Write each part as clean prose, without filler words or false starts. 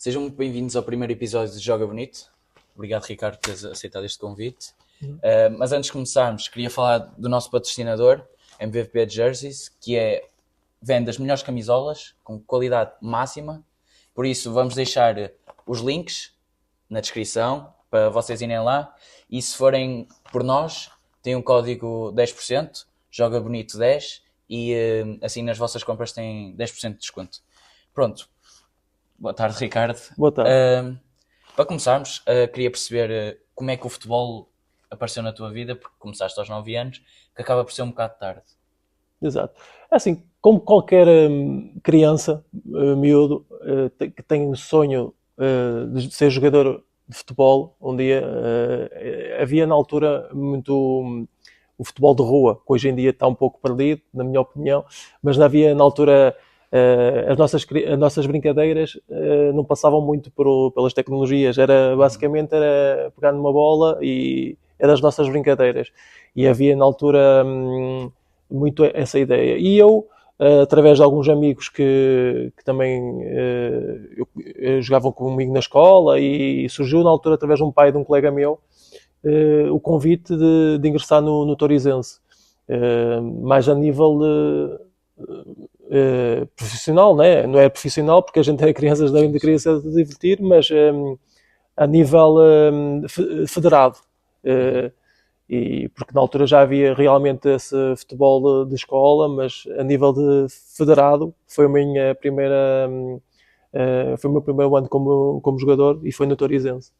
Sejam muito bem-vindos ao primeiro episódio de Joga Bonito. Obrigado, Ricardo, por teres aceitado este convite. Mas antes de começarmos, queria falar do nosso patrocinador, MVP Jerseys, que vende as melhores camisolas com qualidade máxima. Por isso, vamos deixar os links na descrição para vocês irem lá. E se forem por nós, tem um código 10%, Joga Bonito 10, e assim nas vossas compras têm 10% de desconto. Pronto. Boa tarde, Ricardo. Boa tarde. Para começarmos, queria perceber como é que o futebol apareceu na tua vida, porque começaste aos 9 anos, que acaba por ser um bocado tarde. Exato. É assim, como qualquer criança, miúdo, que tem o sonho de ser jogador de futebol, um dia havia na altura muito o futebol de rua, que hoje em dia está um pouco perdido, na minha opinião, mas havia na altura as nossas brincadeiras não passavam muito pelas tecnologias, basicamente era pegar numa bola e eram as nossas brincadeiras. E havia na altura muito essa ideia. E eu, através de alguns amigos que também jogavam comigo na escola, e surgiu na altura, através de um pai de um colega meu, o convite de ingressar no Torizense. Mais a nível profissional, né? Não é profissional porque a gente é crianças, ainda queria se divertir, mas a nível federado. E porque na altura já havia realmente esse futebol de escola, mas a nível de federado foi foi o meu primeiro ano como jogador e foi no Torizense.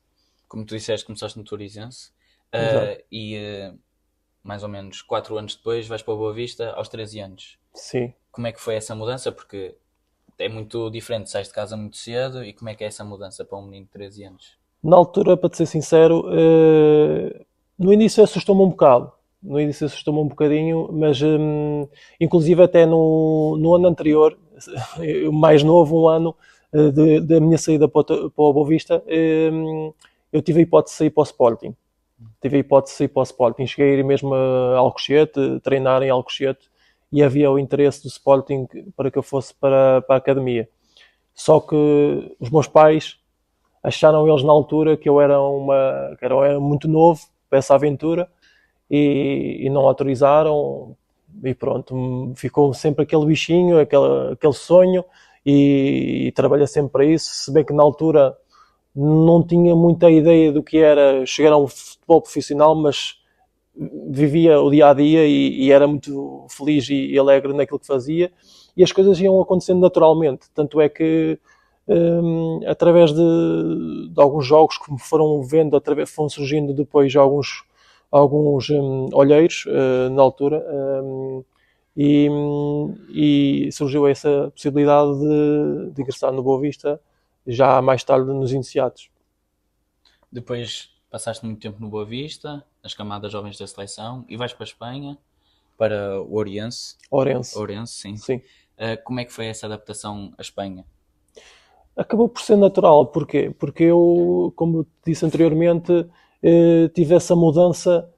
Como tu disseste, começaste no Torizense e mais ou menos 4 anos depois vais para o Boa Vista aos 13 anos. Sim. Como é que foi essa mudança? Porque é muito diferente, sais de casa muito cedo, e como é que é essa mudança para um menino de 13 anos? Na altura, para te ser sincero, no início assustou-me um bocado. No início assustou-me um bocadinho, mas inclusive até no ano anterior, mais novo, um ano da minha saída para o Boa Vista, eu tive a hipótese de sair para o Sporting. Cheguei a ir mesmo a Alcochete, treinar em Alcochete, e havia o interesse do Sporting para que eu fosse para a academia. Só que os meus pais acharam eles na altura que eu era muito novo para essa aventura e não autorizaram, e pronto, ficou sempre aquele bichinho, aquele sonho, e trabalhei sempre para isso, se bem que na altura não tinha muita ideia do que era chegar a um futebol profissional, mas vivia o dia a dia e era muito feliz e alegre naquilo que fazia, e as coisas iam acontecendo naturalmente. Tanto é que através de alguns jogos que me foram vendo, foram surgindo depois alguns olheiros na altura, e surgiu essa possibilidade de ingressar no Boa Vista já mais tarde nos iniciados. Depois passaste muito tempo no Boa Vista, nas camadas jovens da seleção, e vais para a Espanha, para o Ourense. Ourense, sim. sim. Como é que foi essa adaptação à Espanha? Acabou por ser natural. Porquê? Porque eu, como disse anteriormente, tive essa mudança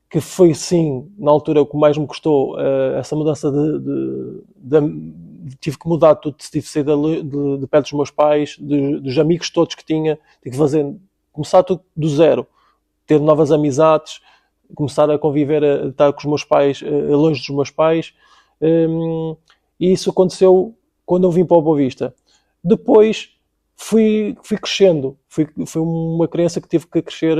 que foi, sim, na altura o que mais me custou, essa mudança tive que mudar tudo, tive que sair de perto dos meus pais, dos amigos todos que tinha, tive que começar tudo do zero, ter novas amizades, começar a conviver, a estar com os meus pais, longe dos meus pais, e isso aconteceu quando eu vim para o Boa Vista. Depois fui crescendo, fui uma criança que teve que crescer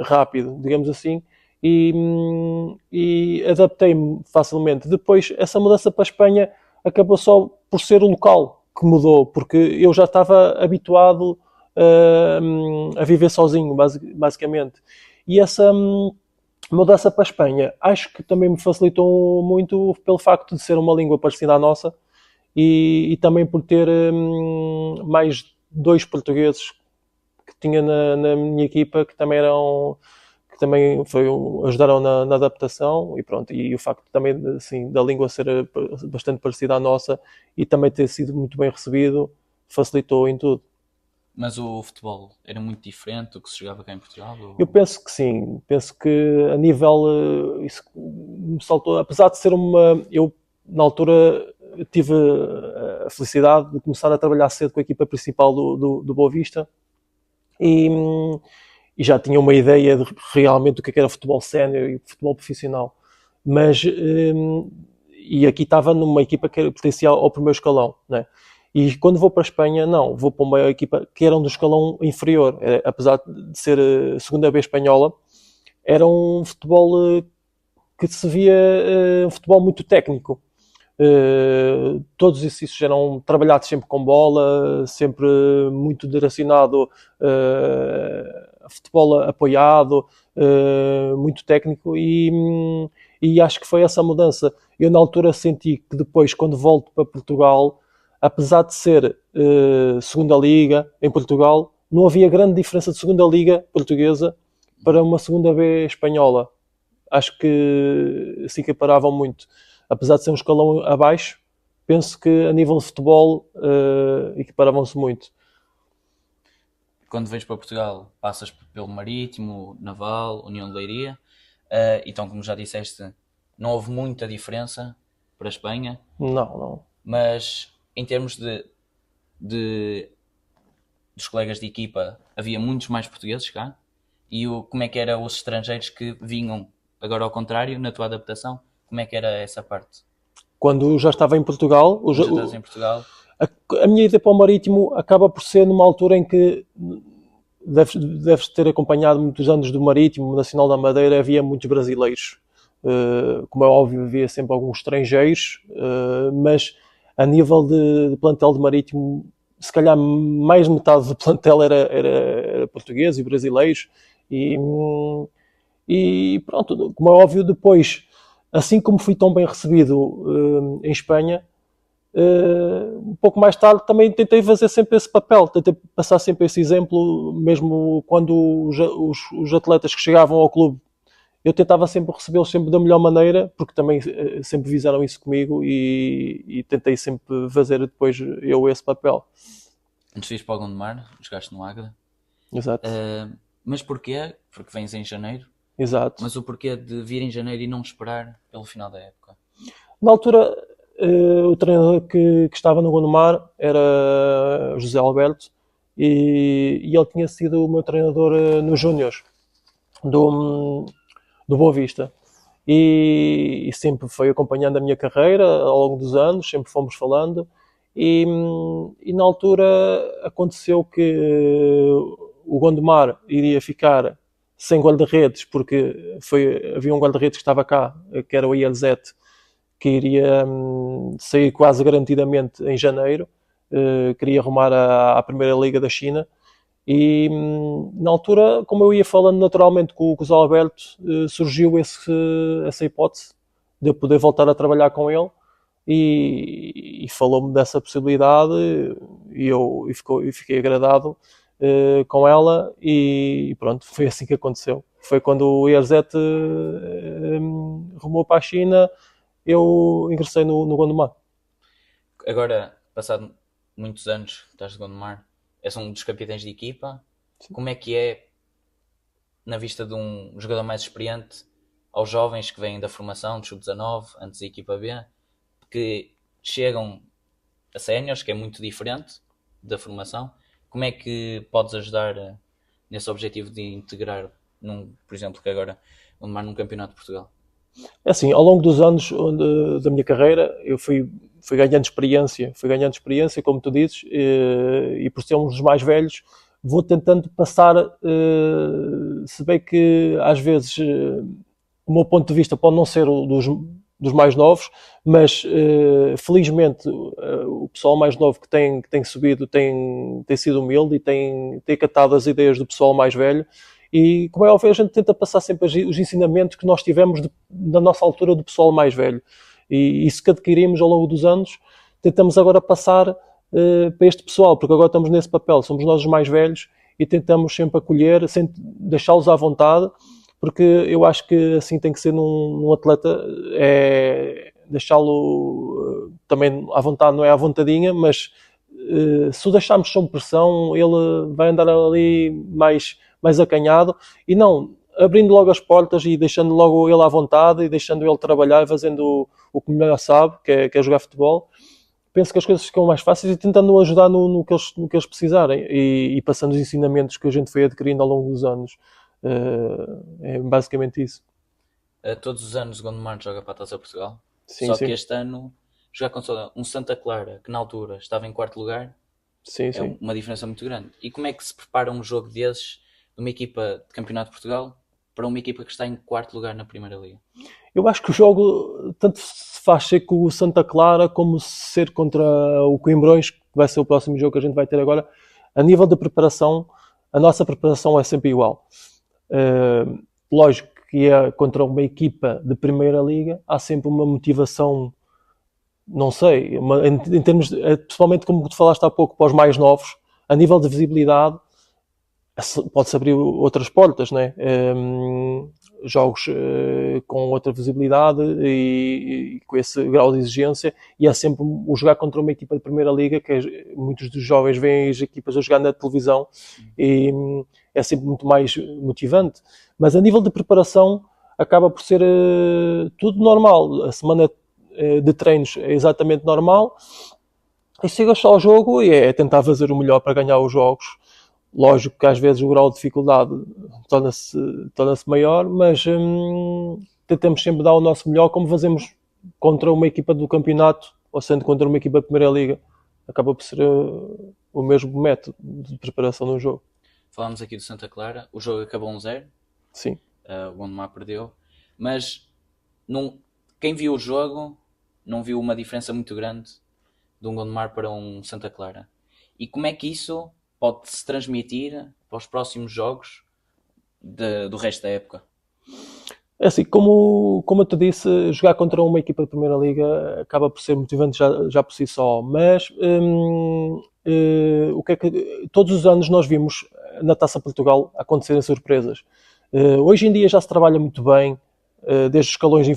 rápido, digamos assim, e adaptei-me facilmente. Depois, essa mudança para a Espanha acabou só por ser o local que mudou, porque eu já estava habituado a viver sozinho, basicamente. E essa mudança para a Espanha acho que também me facilitou muito pelo facto de ser uma língua parecida à nossa, e também por ter mais 2 portugueses que tinha na minha equipa que também ajudaram na adaptação, e pronto, e o facto também assim, da língua ser bastante parecida à nossa e também ter sido muito bem recebido facilitou em tudo. Mas o futebol era muito diferente do que se jogava cá em Portugal? Eu penso que sim, penso que a nível isso me saltou, apesar de ser eu na altura tive a felicidade de começar a trabalhar cedo com a equipa principal do Boa Vista e já tinha uma ideia de realmente do que era futebol sénior e futebol profissional. Mas, e aqui estava numa equipa que pertencia ao primeiro escalão, né? E quando vou para a Espanha, não, vou para uma equipa que era um do escalão inferior, apesar de ser a segunda B espanhola, era um futebol que se via um futebol muito técnico. Todos os exercícios eram trabalhados sempre com bola, sempre muito direcionado a futebol apoiado, muito técnico e acho que foi essa mudança. Eu na altura senti que depois, quando volto para Portugal, apesar de ser segunda liga em Portugal, não havia grande diferença de segunda liga portuguesa para uma segunda B espanhola. Acho que se equiparavam muito. Apesar de ser um escalão abaixo, penso que a nível de futebol equiparavam-se muito. Quando vens para Portugal, passas pelo Marítimo, Naval, União de Leiria, então, como já disseste, não houve muita diferença para a Espanha. Não. Mas em termos dos colegas de equipa, havia muitos mais portugueses cá. E como é que eram os estrangeiros que vinham, agora ao contrário, na tua adaptação? Como é que era essa parte? Quando já estava em Portugal, a minha ida para o Marítimo acaba por ser numa altura em que deves ter acompanhado muitos anos do Marítimo, Nacional da Madeira, havia muitos brasileiros. Como é óbvio, havia sempre alguns estrangeiros, mas a nível de plantel de Marítimo, se calhar mais de metade do plantel era português e brasileiros. E pronto, como é óbvio, depois, assim como fui tão bem recebido em Espanha, um pouco mais tarde também tentei fazer sempre esse papel, tentei passar sempre esse exemplo, mesmo quando os atletas que chegavam ao clube, eu tentava sempre recebê-los sempre da melhor maneira, porque também sempre fizeram isso comigo e tentei sempre fazer depois eu esse papel. Antes de ir para o Gondomar, jogaste no Águeda. Exato. Mas porquê? Porque vens em janeiro. Exato. Mas o porquê de vir em janeiro e não esperar pelo final da época? Na altura, o treinador que estava no Gondomar era José Alberto e ele tinha sido o meu treinador nos Júniors do Boa Vista. E sempre foi acompanhando a minha carreira ao longo dos anos, sempre fomos falando. E na altura aconteceu que o Gondomar iria ficar sem guarda-redes, porque havia um guarda-redes que estava cá, que era o Ielzete, que iria sair quase garantidamente em janeiro, queria arrumar à Primeira Liga da China. E na altura, como eu ia falando naturalmente com o Zé Alberto, surgiu essa hipótese de eu poder voltar a trabalhar com ele e falou-me dessa possibilidade e fiquei agradado com ela e pronto, foi assim que aconteceu. Foi quando o Iazete rumou para a China, eu ingressei no Gondomar. Agora, passado muitos anos, estás de Gondomar, és um dos capitães de equipa. Sim. Como é que é, na vista de um jogador mais experiente, aos jovens que vêm da formação, de sub-19, antes da equipa B, que chegam a séniores, que é muito diferente da formação? Como é que podes ajudar nesse objetivo de integrar, por exemplo, que agora Gondomar num campeonato de Portugal? É assim, ao longo dos anos da minha carreira, eu fui ganhando experiência, como tu dizes, e por ser um dos mais velhos, vou tentando passar, se bem que às vezes o meu ponto de vista pode não ser o dos mais novos, mas felizmente o pessoal mais novo que tem subido tem sido humilde e tem acatado as ideias do pessoal mais velho. E, como é óbvio, a gente tenta passar sempre os ensinamentos que nós tivemos da nossa altura do pessoal mais velho. E isso que adquirimos ao longo dos anos, tentamos agora passar para este pessoal, porque agora estamos nesse papel, somos nós os mais velhos e tentamos sempre acolher, sempre deixá-los à vontade, porque eu acho que assim tem que ser num atleta, é deixá-lo também à vontade, não é à vontadinha, mas se o deixarmos sob pressão, ele vai andar ali mais acanhado, e não, abrindo logo as portas e deixando logo ele à vontade e deixando ele trabalhar, fazendo o que melhor sabe, que é jogar futebol, penso que as coisas ficam mais fáceis e tentando ajudar no que eles precisarem e passando os ensinamentos que a gente foi adquirindo ao longo dos anos. É basicamente isso. Todos os anos o Gondomar joga para a Taça Portugal. Sim, Só sim. que este ano jogar contra um Santa Clara, que na altura estava em quarto lugar, Sim, é sim. uma diferença muito grande. E como é que se prepara um jogo desses, de uma equipa de Campeonato de Portugal, para uma equipa que está em quarto lugar na Primeira Liga? Eu acho que o jogo tanto se faz ser com o Santa Clara como ser contra o Coimbrões, que vai ser o próximo jogo que a gente vai ter agora. A nível de preparação, a nossa preparação é sempre igual. Lógico que é contra uma equipa de Primeira Liga, há sempre uma motivação, não sei, em termos, principalmente como tu falaste há pouco, para os mais novos, a nível de visibilidade, pode-se abrir outras portas, né? Jogos com outra visibilidade e com esse grau de exigência, e é sempre o jogar contra uma equipa de Primeira Liga, que muitos dos jovens veem as equipas a jogar na televisão, e é sempre muito mais motivante. Mas a nível de preparação acaba por ser tudo normal. A semana de treinos é exatamente normal, e chega só ao jogo e é tentar fazer o melhor para ganhar os jogos. Lógico que às vezes o grau de dificuldade torna-se maior, mas tentamos sempre dar o nosso melhor, como fazemos contra uma equipa do campeonato, ou sendo contra uma equipa da Primeira Liga. Acaba por ser o mesmo método de preparação no jogo. Falámos aqui do Santa Clara, o jogo acabou 1-0. Sim. O Gondomar perdeu, mas quem viu o jogo não viu uma diferença muito grande de um Gondomar para um Santa Clara. E como é que isso pode-se transmitir para os próximos jogos do resto da época? É assim, como eu te disse, jogar contra uma equipa de Primeira Liga acaba por ser motivante já por si só, mas o que é que todos os anos nós vimos na Taça Portugal acontecerem surpresas. Hoje em dia já se trabalha muito bem, desde os escalões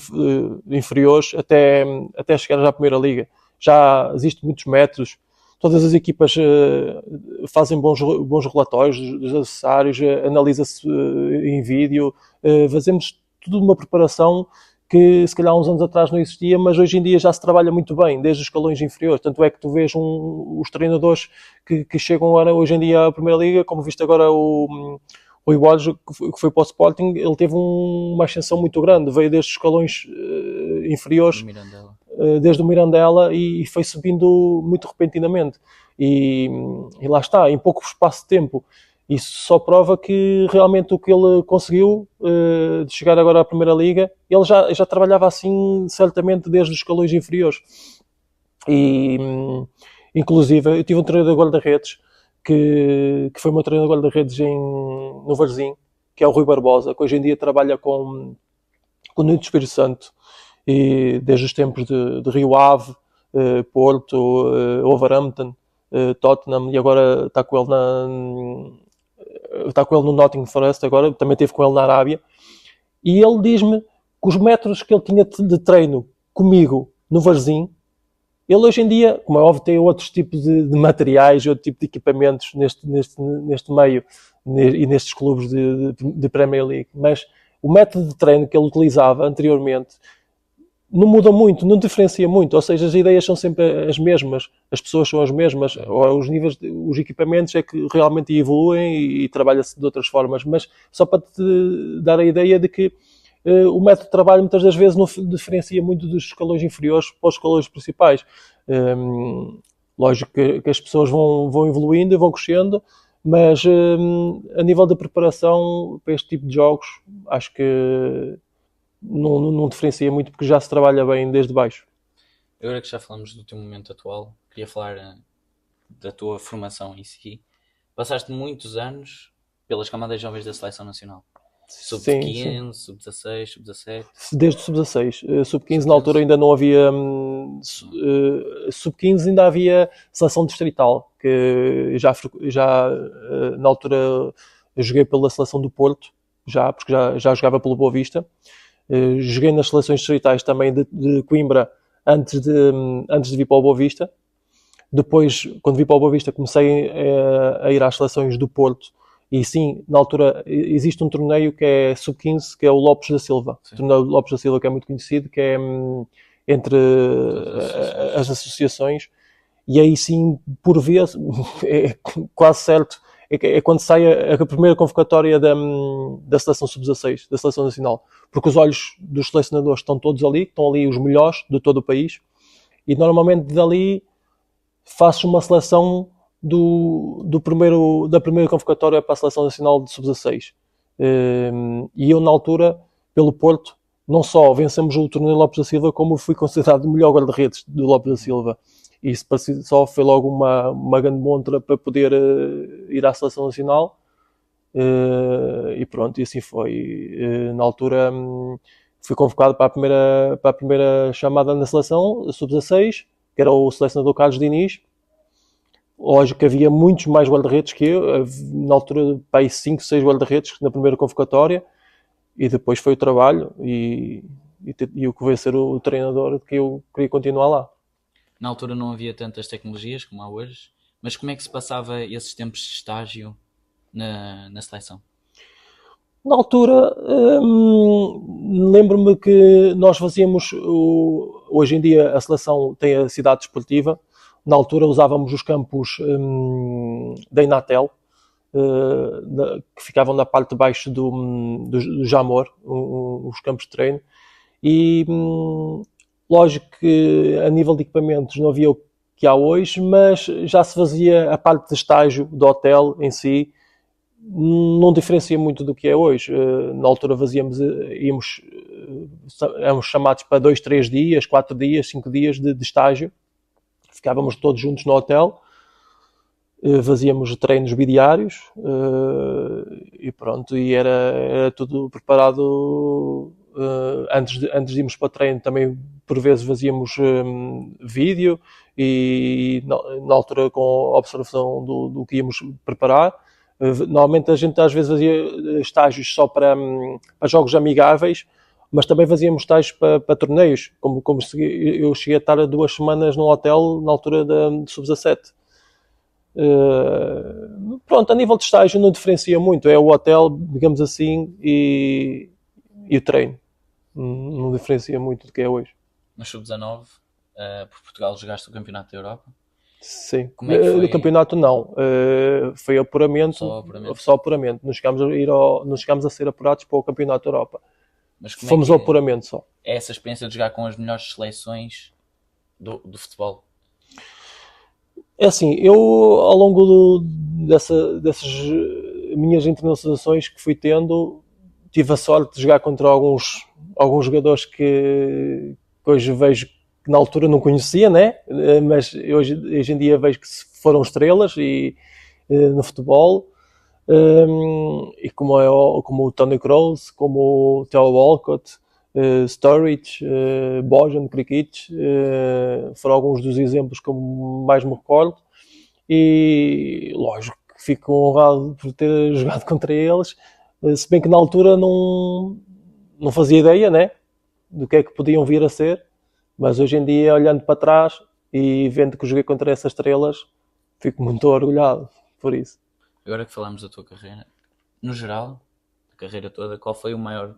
inferiores até chegar já à Primeira Liga. Já existem muitos métodos, todas as equipas fazem bons relatórios dos adversários, analisa-se em vídeo, fazemos tudo uma preparação que se calhar uns anos atrás não existia, mas hoje em dia já se trabalha muito bem, desde os escalões inferiores. Tanto é que tu vês os treinadores que chegam agora, hoje em dia à Primeira Liga, como viste agora o Rui Borges, que foi para o Sporting, ele teve uma ascensão muito grande, veio desde os escalões inferiores, desde o Mirandela, e foi subindo muito repentinamente. E lá está, em pouco espaço de tempo. Isso só prova que realmente o que ele conseguiu de chegar agora à Primeira Liga, ele já trabalhava assim certamente desde os escalões inferiores. E inclusive eu tive um treinador de guarda-redes que foi o meu treinador de guarda-redes no Varzim, que é o Rui Barbosa, que hoje em dia trabalha com o Nuno do Espírito Santo, e desde os tempos de Rio Ave, Porto, Wolverhampton, Tottenham, e agora está com ele no Nottingham Forest, agora também esteve com ele na Arábia, e ele diz-me que os métodos que ele tinha de treino comigo no Varzim, ele hoje em dia, como é óbvio, tem outros tipos de materiais, outro tipo de equipamentos neste meio e nestes clubes de Premier League, mas o método de treino que ele utilizava anteriormente não muda muito, não diferencia muito, ou seja, as ideias são sempre as mesmas, as pessoas são as mesmas, os níveis, os equipamentos é que realmente evoluem e trabalha-se de outras formas, mas só para te dar a ideia de que o método de trabalho muitas das vezes não diferencia muito dos escalões inferiores para os escalões principais. Lógico que as pessoas vão evoluindo e vão crescendo, mas a nível de preparação para este tipo de jogos, acho que não diferencia muito, porque já se trabalha bem desde baixo. Agora que já falamos do teu momento atual, queria falar da tua formação em si. Passaste muitos anos pelas camadas jovens da Seleção Nacional. Sub-15, Sub-16, Sub-17. Desde o Sub-16. Sub-15 na altura ainda não havia... Sub-15 ainda havia seleção distrital, que já na altura eu joguei pela seleção do Porto, porque já jogava pelo Boa Vista. Joguei nas seleções distritais também de Coimbra antes de vir para o Boa Vista. Depois, quando vim para o Boa Vista, comecei a ir às seleções do Porto E sim, na altura existe um torneio que é sub-15, que é o Lopes da Silva. Sim. O torneio Lopes da Silva, que é muito conhecido, que é entre as associações. E aí sim, por vezes, é quase certo, é quando sai a primeira convocatória da seleção sub-16, da seleção nacional. Porque os olhos dos selecionadores estão todos ali, estão ali os melhores de todo o país. E normalmente dali faz uma seleção da primeira convocatória para a Seleção Nacional de Sub-16. E eu, na altura, pelo Porto, não só vencemos o torneio Lopes da Silva, como fui considerado o melhor guarda-redes do Lopes da Silva. E isso só foi logo uma grande montra para poder ir à Seleção Nacional. E pronto, e assim foi. Na altura, fui convocado para a primeira chamada na seleção, Sub-16, que era o selecionador Carlos Diniz. Lógico que havia muitos mais guarda-redes que eu, na altura, para aí 5, 6 guarda-redes na primeira convocatória, e depois foi o trabalho e o que veio ser o treinador que eu queria continuar lá. Na altura não havia tantas tecnologias como há hoje, mas como é que se passava esses tempos de estágio na seleção? Na altura, lembro-me que nós fazíamos, hoje em dia a seleção tem a cidade desportiva. Na altura usávamos os campos da Inatel, que ficavam na parte de baixo do Jamor, os campos de treino. E lógico que a nível de equipamentos não havia o que há hoje, mas já se fazia a parte de estágio do hotel em si, não diferencia muito do que é hoje. Na altura éramos chamados para 2, 3 dias, 4 dias, 5 dias de estágio. Ficávamos todos juntos no hotel, fazíamos treinos bidiários e pronto, e era tudo preparado antes de irmos para treino. Também por vezes fazíamos vídeo e na altura com a observação do que íamos preparar. Normalmente a gente às vezes fazia estágios só para jogos amigáveis, mas também fazíamos estágios para torneios, como eu cheguei a estar 2 semanas num hotel na altura de Sub-17. Pronto, a nível de estágio não diferencia muito, é o hotel, digamos assim, e o treino. Não diferencia muito do que é hoje. No Sub-19, por Portugal, jogaste o Campeonato da Europa? Sim. Como é que foi? O campeonato não. Foi apuramento. Só apuramento. Não chegámos a ser apurados para o Campeonato da Europa. Mas como fomos ao apuramento só. É essa experiência de jogar com as melhores seleções do futebol? É assim, eu ao longo dessas minhas internacionalizações que fui tendo, tive a sorte de jogar contra alguns jogadores que hoje vejo que na altura não conhecia, né? Mas hoje em dia vejo que foram estrelas no futebol. E como o Toni Kroos, como o Theo Walcott, Sturridge, Bojan, Krikic, foram alguns dos exemplos que eu mais me recordo. E lógico que fico honrado por ter jogado contra eles, se bem que na altura não fazia ideia, né, do que é que podiam vir a ser, mas hoje em dia, olhando para trás e vendo que joguei contra essas estrelas, fico muito orgulhado por isso. Agora que falamos da tua carreira, no geral, a carreira toda, qual foi o maior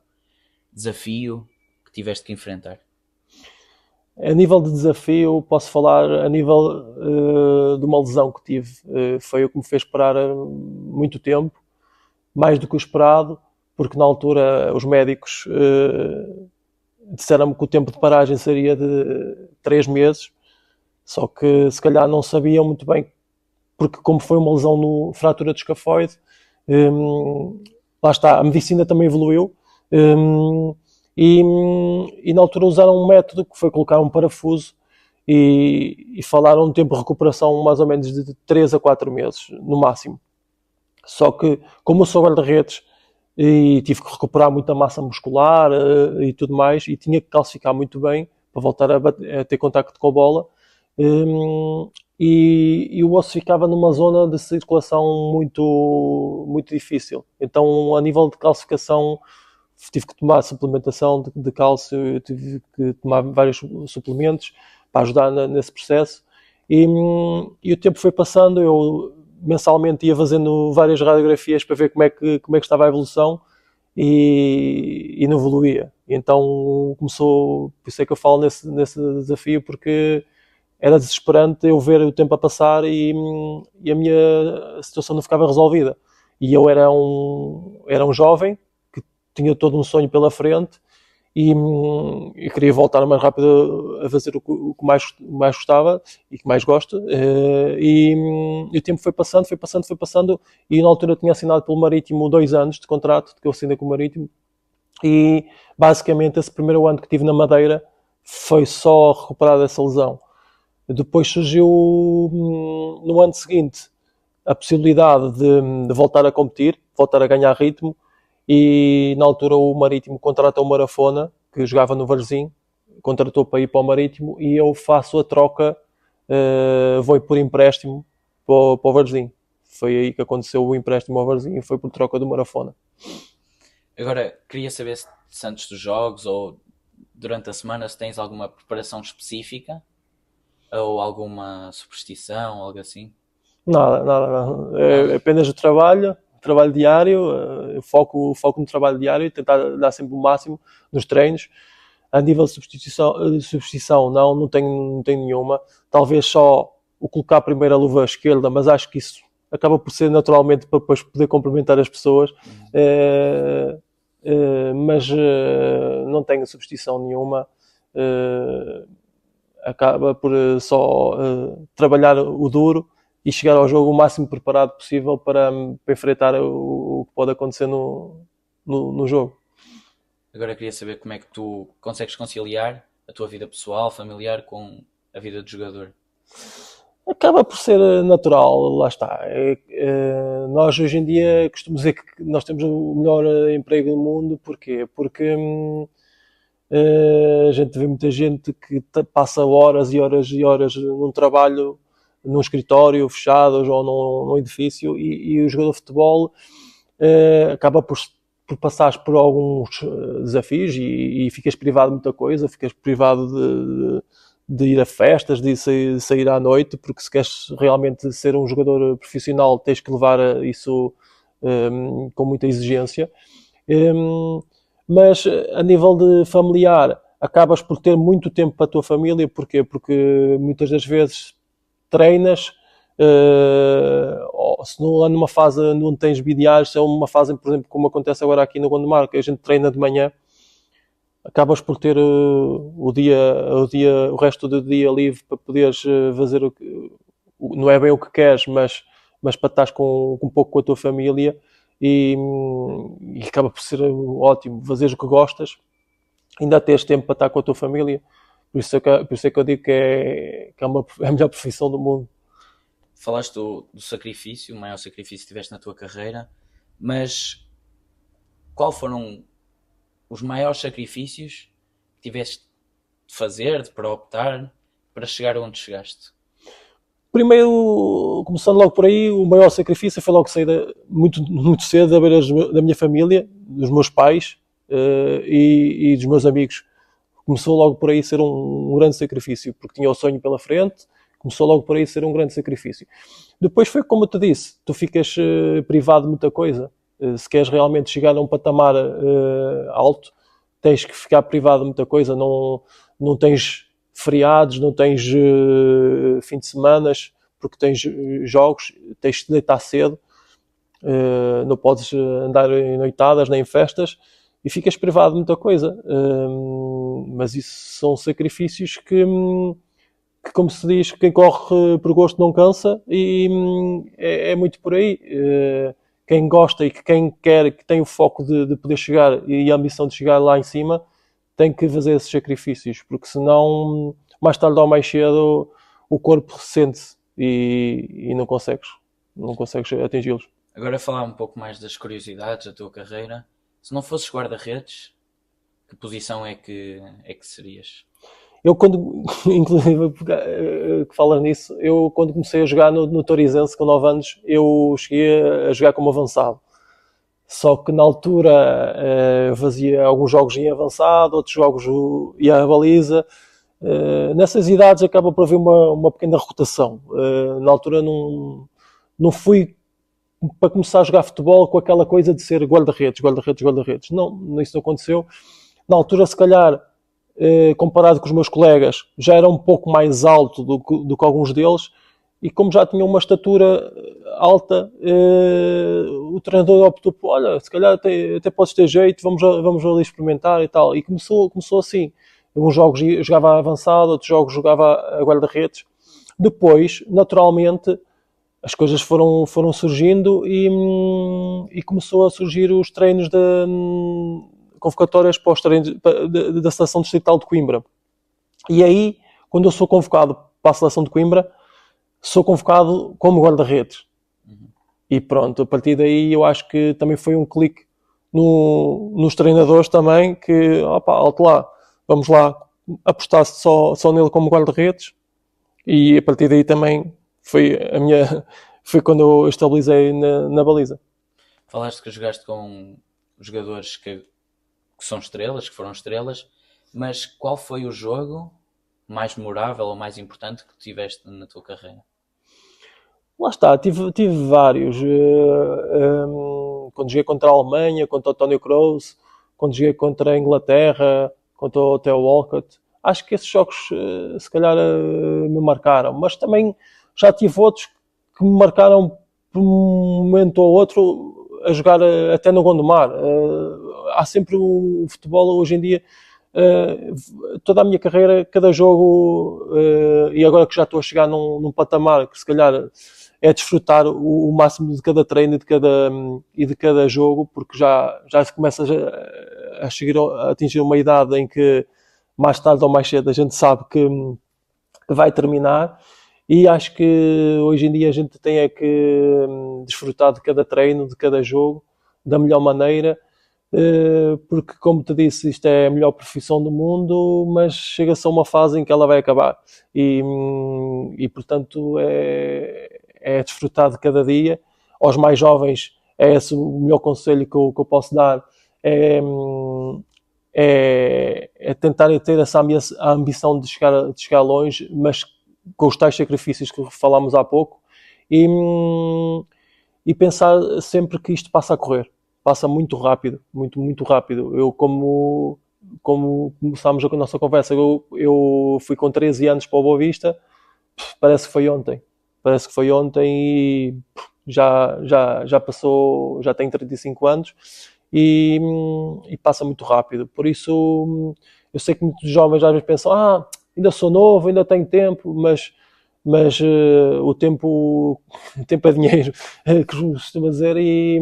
desafio que tiveste que enfrentar? A nível de desafio, posso falar a nível de uma lesão que tive. Foi o que me fez parar muito tempo, mais do que o esperado, porque na altura os médicos disseram-me que o tempo de paragem seria de 3 meses, só que se calhar não sabiam muito bem, porque como foi uma lesão no fratura do escafoide, lá está, a medicina também evoluiu, e na altura usaram um método que foi colocar um parafuso e falaram um tempo de recuperação mais ou menos de 3 a 4 meses, no máximo. Só que, como eu sou guarda-redes e tive que recuperar muita massa muscular e tudo mais, e tinha que calcificar muito bem para voltar a ter contacto com a bola, e o osso ficava numa zona de circulação muito, muito difícil. Então, a nível de calcificação, tive que tomar suplementação de cálcio, tive que tomar vários suplementos para ajudar nesse processo. E o tempo foi passando, eu mensalmente ia fazendo várias radiografias para ver como é que estava a evolução e não evoluía. E então começou, por isso é que eu falo nesse desafio, porque era desesperante eu ver o tempo a passar e a minha situação não ficava resolvida. E eu era um jovem que tinha todo um sonho pela frente e queria voltar o mais rápido a fazer o que mais gostava e que mais gosto. E o tempo foi passando e na altura tinha assinado pelo Marítimo 2 anos de contrato, que eu assinei com o Marítimo. E basicamente esse primeiro ano que tive na Madeira foi só recuperar dessa lesão. Depois surgiu no ano seguinte a possibilidade de voltar a competir, voltar a ganhar ritmo, e na altura o Marítimo contrata o Marafona, que jogava no Varzim, contratou para ir para o Marítimo, e eu faço a troca, vou por empréstimo para o Varzim. Foi aí que aconteceu o empréstimo ao Varzim, e foi por troca do Marafona. Agora, queria saber se antes dos jogos ou durante a semana se tens alguma preparação específica ou alguma superstição, algo assim. Nada. É apenas o trabalho diário, foco no trabalho diário e tentar dar sempre o máximo nos treinos. A nível de substituição não tenho nenhuma. Talvez só o colocar primeiro a luva esquerda, mas acho que isso acaba por ser naturalmente para depois poder complementar as pessoas. Mas não tenho substituição nenhuma. Acaba por só trabalhar o duro e chegar ao jogo o máximo preparado possível para enfrentar o que pode acontecer no jogo. Agora queria saber como é que tu consegues conciliar a tua vida pessoal, familiar, com a vida de jogador. Acaba por ser natural, lá está. Nós hoje em dia costumamos dizer que nós temos o melhor emprego do mundo. Porquê? Porque a gente vê muita gente que passa horas e horas e horas num trabalho, num escritório fechado ou num edifício, e o jogador de futebol acaba por passares por alguns desafios e ficas privado de muita coisa, ficas privado de ir a festas, de sair à noite, porque se queres realmente ser um jogador profissional tens que levar isso com muita exigência. Mas a nível de familiar, acabas por ter muito tempo para a tua família. Porquê? Porque muitas das vezes treinas, se não é numa fase onde tens bidiários, se é uma fase, por exemplo, como acontece agora aqui no Gondomar, que a gente treina de manhã, acabas por ter o resto do dia livre para poderes fazer não é bem o que queres, mas para estar um pouco com a tua família, e acaba por ser ótimo fazeres o que gostas, ainda tens tempo para estar com a tua família. Por isso é que eu digo que é a melhor profissão do mundo. Falaste do sacrifício, o maior sacrifício que tiveste na tua carreira, mas qual foram os maiores sacrifícios que tiveste de fazer, para optar, para chegar onde chegaste? Primeiro, começando logo por aí, o maior sacrifício foi logo sair muito cedo da beira da minha família, dos meus pais e dos meus amigos. Começou logo por aí a ser um grande sacrifício, porque tinha o sonho pela frente. Começou logo por aí a ser um grande sacrifício. Depois foi como eu te disse, tu ficas privado de muita coisa. Se queres realmente chegar a um patamar alto, tens que ficar privado de muita coisa. Não tens feriados, não tens fim de semanas, porque tens jogos, tens de deitar cedo, não podes andar em noitadas nem em festas, e ficas privado de muita coisa. Mas isso são sacrifícios que, como se diz, quem corre por gosto não cansa, e é muito por aí. Quem gosta e quem quer, que tem o foco de poder chegar e a ambição de chegar lá em cima, tem que fazer esses sacrifícios, porque senão, mais tarde ou mais cedo, o corpo ressente-se e não consegues atingi-los. Agora falar um pouco mais das curiosidades da tua carreira. Se não fosses guarda-redes, que posição é que serias? Eu inclusive, que falas nisso, eu quando comecei a jogar no Torizense com 9 anos, eu cheguei a jogar como avançado. Só que na altura eu fazia alguns jogos em avançado, outros jogos ia à baliza. Nessas idades acaba por haver uma pequena rotação. Na altura não fui para começar a jogar futebol com aquela coisa de ser guarda-redes, guarda-redes, guarda-redes. Não, isso não aconteceu. Na altura, se calhar, comparado com os meus colegas, já era um pouco mais alto do que alguns deles, e como já tinha uma estatura alta, o treinador optou por, olha, se calhar até podes ter jeito, vamos ali experimentar e tal. E começou assim. Uns jogos jogava avançado, outros jogos jogava a guarda-redes. Depois, naturalmente, as coisas foram surgindo e começou a surgir os treinos convocatórias para os treinos da Seleção Distrital de Coimbra. E aí, quando eu sou convocado para a Seleção de Coimbra, sou convocado como guarda-redes. E pronto, a partir daí eu acho que também foi um clique nos treinadores também, que, opa, alto lá, vamos lá apostar-se só nele como guarda-redes. E a partir daí também foi quando eu estabilizei na baliza. Falaste que jogaste com jogadores que são estrelas, que foram estrelas, mas qual foi o jogo mais memorável ou mais importante que tiveste na tua carreira? Lá está, tive vários. Quando joguei contra a Alemanha, contra o Tony Kroos, quando joguei contra a Inglaterra, contra o Theo Walcott. Acho que esses jogos, se calhar, me marcaram. Mas também já tive outros que me marcaram por um momento ou outro a jogar até no Gondomar. Há sempre o futebol hoje em dia. Toda a minha carreira, cada jogo, e agora que já estou a chegar num patamar que se calhar é desfrutar o máximo de cada treino e de cada jogo, porque já se começa a atingir uma idade em que mais tarde ou mais cedo a gente sabe que vai terminar, e acho que hoje em dia a gente tem que desfrutar de cada treino, de cada jogo, da melhor maneira, porque, como te disse, isto é a melhor profissão do mundo, mas chega-se a uma fase em que ela vai acabar. E portanto, é desfrutar de cada dia. Aos mais jovens, é esse o melhor conselho que eu posso dar. É tentarem ter essa ambição de chegar longe, mas com os tais sacrifícios que falámos há pouco. E pensar sempre que isto passa a correr. Passa muito rápido, muito, muito rápido. Eu, como começámos a nossa conversa, eu fui com 13 anos para o Boa Vista, parece que foi ontem. Parece que foi ontem e já passou, já tenho 35 anos e passa muito rápido. Por isso, eu sei que muitos jovens às vezes pensam, ainda sou novo, ainda tenho tempo, mas o tempo é dinheiro, que se costuma dizer, e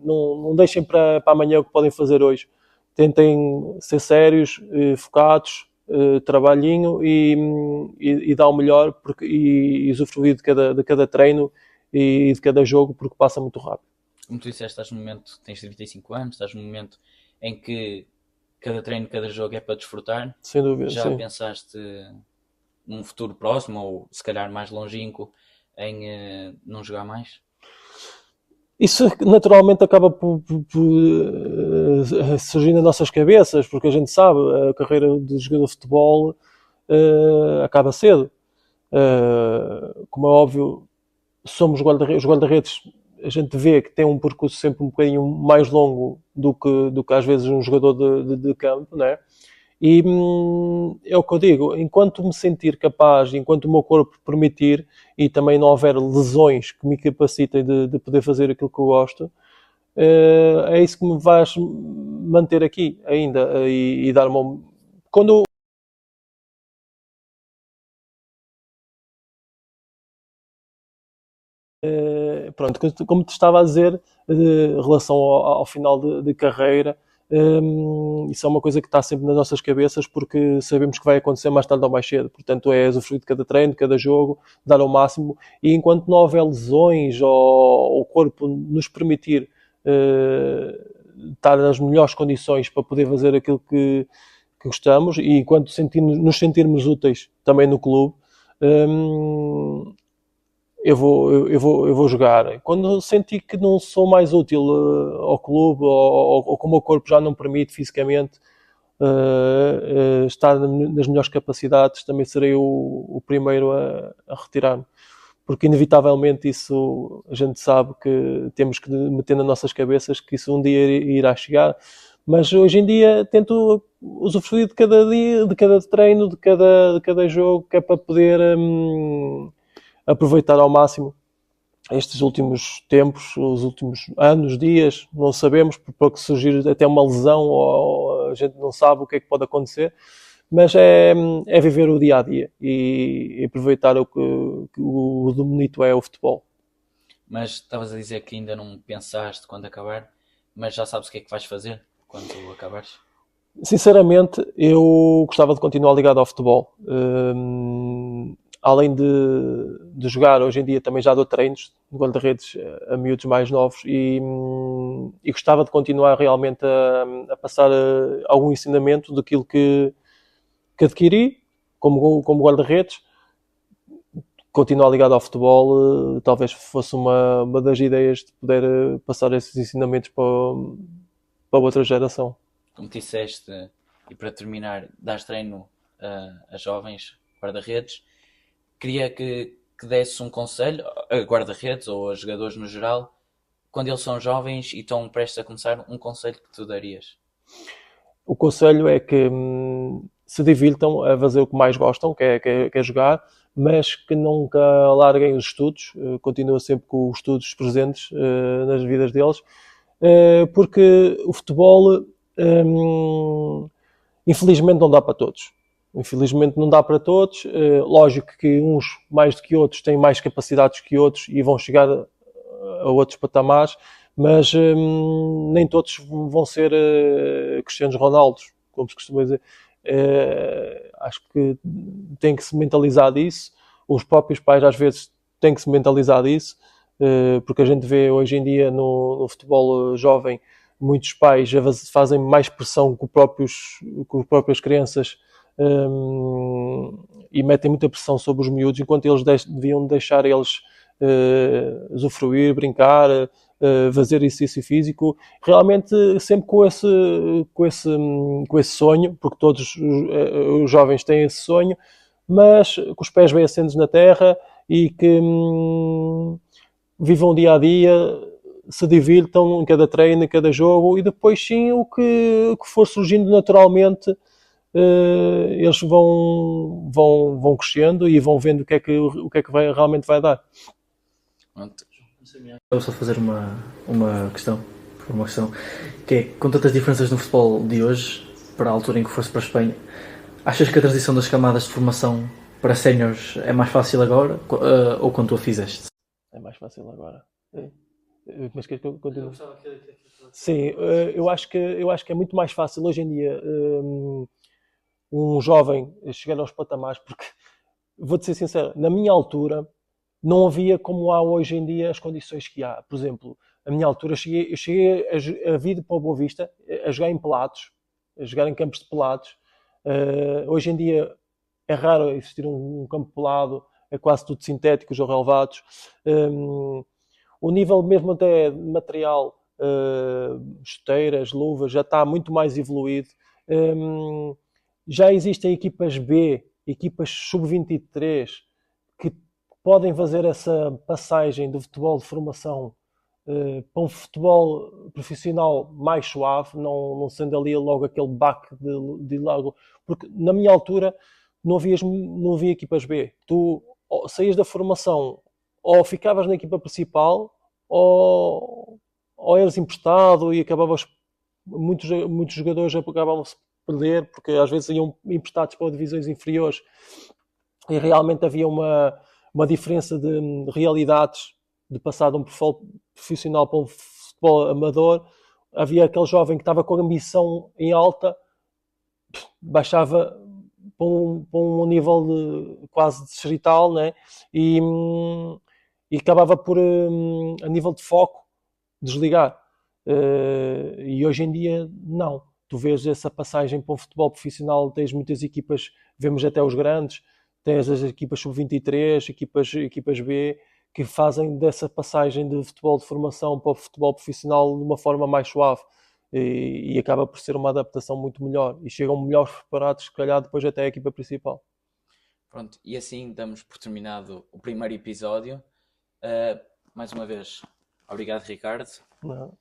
não deixem para amanhã o que podem fazer hoje. Tentem ser sérios, focados, trabalhinho e dar o melhor e usufruir de cada treino e de cada jogo, porque passa muito rápido. Como tu disseste, estás num momento, tens 35 anos, estás num momento em que cada treino, cada jogo é para desfrutar. Sem dúvida, já sim. Pensaste num futuro próximo, ou se calhar mais longínquo, em não jogar mais? Isso naturalmente acaba por surgir nas nossas cabeças, porque a gente sabe, a carreira de jogador de futebol acaba cedo. Como é óbvio, somos os guarda-redes, a gente vê que tem um percurso sempre um bocadinho mais longo do que às vezes um jogador de campo, não é? E é o que eu digo, enquanto me sentir capaz, enquanto o meu corpo permitir e também não houver lesões que me capacitem de poder fazer aquilo que eu gosto, é isso que me vais manter aqui ainda e dar uma... Quando pronto, como te estava a dizer, em relação ao final de carreira, isso é uma coisa que está sempre nas nossas cabeças, porque sabemos que vai acontecer mais tarde ou mais cedo. Portanto, é usufruir de cada treino, de cada jogo, dar ao máximo, e enquanto não houver lesões ou o corpo nos permitir estar nas melhores condições para poder fazer aquilo que gostamos, e enquanto nos sentirmos úteis também no clube, eu vou jogar. Quando senti que não sou mais útil ao clube ou como o corpo já não permite fisicamente estar nas melhores capacidades, também serei o primeiro a retirar-me. porque inevitavelmente isso a gente sabe que temos que meter nas nossas cabeças que isso um dia irá chegar. Mas hoje em dia tento usufruir de cada dia, de cada treino, de cada jogo, que é para poder aproveitar ao máximo estes últimos tempos, os últimos anos, dias, não sabemos, porque surgir até uma lesão ou a gente não sabe o que é que pode acontecer, mas é viver o dia-a-dia e aproveitar o bonito é o futebol. Mas estavas a dizer que ainda não pensaste quando acabar, mas já sabes o que é que vais fazer quando acabares? Sinceramente, eu gostava de continuar ligado ao futebol. Além de jogar, hoje em dia também já dou treinos de guarda-redes a miúdos mais novos e gostava de continuar realmente a passar algum ensinamento daquilo que adquiri como guarda-redes. Continuar ligado ao futebol talvez fosse uma das ideias de poder passar esses ensinamentos para outra geração. Como disseste, e para terminar, dás treino a jovens guarda-redes. Queria que desse um conselho a guarda-redes ou a jogadores no geral, quando eles são jovens e estão prestes a começar, um conselho que tu darias? O conselho é que se divirtam a fazer o que mais gostam, que é jogar, mas que nunca larguem os estudos, continuem sempre com os estudos presentes nas vidas deles, porque o futebol infelizmente não dá para todos. Infelizmente não dá para todos. Lógico que uns mais do que outros têm mais capacidades que outros e vão chegar a outros patamares, mas nem todos vão ser Cristianos Ronaldos, como se costuma dizer. Acho que tem que se mentalizar disso. Os próprios pais às vezes têm que se mentalizar disso, porque a gente vê hoje em dia no futebol jovem muitos pais já fazem mais pressão com as próprias crianças e metem muita pressão sobre os miúdos, enquanto eles deviam deixar eles usufruir, brincar, fazer exercício físico, realmente sempre com esse sonho, porque todos os jovens têm esse sonho, mas com os pés bem assentos na terra e que vivam dia a dia, se divirtam em cada treino, em cada jogo, e depois sim o que for surgindo naturalmente, eles vão crescendo e vão vendo o que é que realmente vai dar. Eu só fazer uma questão, que é, com tantas diferenças no futebol de hoje, para a altura em que foste para a Espanha, achas que a transição das camadas de formação para séniores é mais fácil agora ou quando tu a fizeste? É mais fácil agora. Mas que eu continuo? Sim, eu acho que é muito mais fácil hoje em dia um jovem chegar aos patamares, porque vou-te ser sincero, na minha altura não havia como há hoje em dia as condições que há. Por exemplo, na minha altura eu cheguei a vir para o Boa Vista a jogar em pelados, a jogar em campos de pelados. Hoje em dia é raro existir um campo pelado, é quase tudo sintéticos ou relevados. O nível mesmo até de material, chuteiras, luvas, já está muito mais evoluído. Já existem equipas B, equipas sub-23, que podem fazer essa passagem do futebol de formação para um futebol profissional mais suave, não sendo ali logo aquele baque de logo. Porque na minha altura não havia equipas B. Tu saías da formação, ou ficavas na equipa principal, ou eras emprestado e acabavas. Muitos jogadores acabavam-se perder, porque às vezes iam emprestados para divisões inferiores e realmente havia uma diferença de realidades de passar de um futebol profissional para um futebol amador. Havia aquele jovem que estava com a ambição em alta, baixava para um nível quase distrital, né? E acabava por, a nível de foco, desligar. E hoje em dia, não. Tu vês essa passagem para um futebol profissional, tens muitas equipas, vemos até os grandes, tens as equipas sub-23, equipas B, que fazem dessa passagem de futebol de formação para o futebol profissional de uma forma mais suave. E acaba por ser uma adaptação muito melhor. E chegam melhores preparados, se calhar, depois até a equipa principal. Pronto, e assim damos por terminado o primeiro episódio. Mais uma vez, obrigado, Ricardo. Não.